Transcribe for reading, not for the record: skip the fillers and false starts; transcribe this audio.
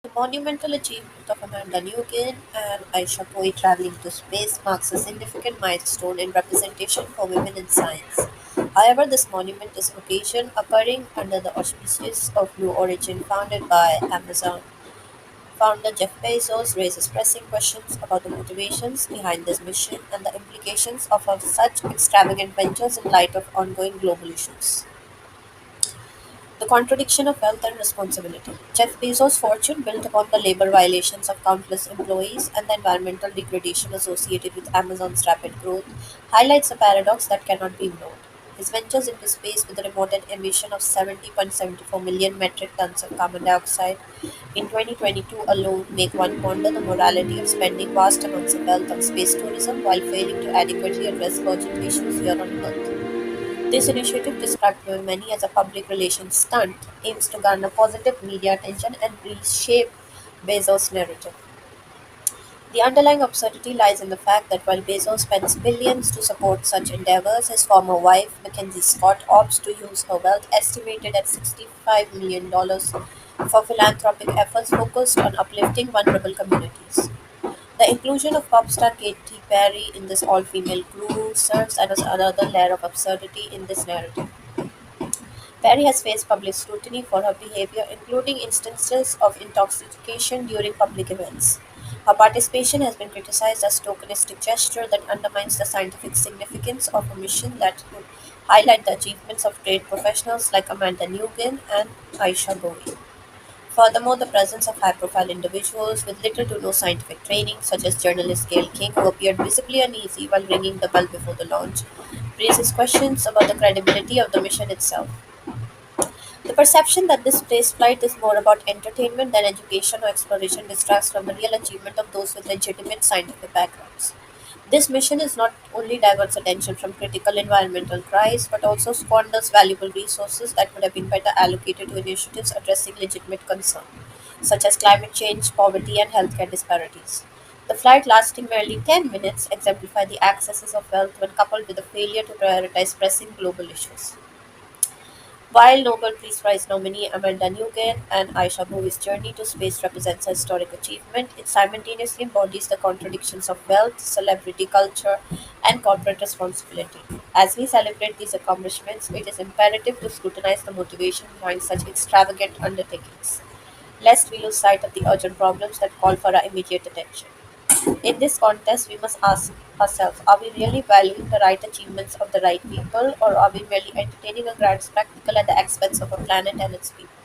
The monumental achievement of Amanda Newgin and Aisha Poi traveling to space marks a significant milestone in representation for women in science. However, this monument is occasion occurring under the auspices of Blue Origin founded by Amazon. Founder Jeff Bezos raises pressing questions about the motivations behind this mission and the implications of such extravagant ventures in light of ongoing global issues. The contradiction of wealth and responsibility. Jeff Bezos' fortune, built upon the labor violations of countless employees and the environmental degradation associated with Amazon's rapid growth, highlights a paradox that cannot be ignored. His ventures into space, with a reported emission of 70.74 million metric tons of carbon dioxide in 2022 alone, make one ponder the morality of spending vast amounts of wealth on space tourism while failing to adequately address urgent issues here on Earth. This initiative, described by many as a public relations stunt, aims to garner positive media attention and reshape Bezos' narrative. The underlying absurdity lies in the fact that while Bezos spends billions to support such endeavors, his former wife, Mackenzie Scott, opts to use her wealth, estimated at $65 million, for philanthropic efforts focused on uplifting vulnerable communities. The inclusion of pop star Katy Perry in this all-female crew serves as another layer of absurdity in this narrative. Perry has faced public scrutiny for her behavior, including instances of intoxication during public events. Her participation has been criticized as tokenistic gesture that undermines the scientific significance of a mission that would highlight the achievements of great professionals like Amanda Newgin and Aisha Bowie. Furthermore, the presence of high-profile individuals with little to no scientific training, such as journalist Gail King, who appeared visibly uneasy while ringing the bell before the launch, raises questions about the credibility of the mission itself. The perception that this spaceflight is more about entertainment than education or exploration distracts from the real achievement of those with legitimate scientific backgrounds. This mission is not only diverts attention from critical environmental cries, but also squanders valuable resources that could have been better allocated to initiatives addressing legitimate concern, such as climate change, poverty, and healthcare disparities. The flight, lasting merely 10 minutes, exemplify the excesses of wealth when coupled with a failure to prioritize pressing global issues. While Nobel Peace Prize nominee Amanda Newgate and Aisha Bowie's journey to space represents a historic achievement, it simultaneously embodies the contradictions of wealth, celebrity culture, and corporate responsibility. As we celebrate these accomplishments, it is imperative to scrutinize the motivation behind such extravagant undertakings, lest we lose sight of the urgent problems that call for our immediate attention. In this contest, we must ask ourselves, are we really valuing the right achievements of the right people, or are we merely entertaining a grand spectacle at the expense of our planet and its people?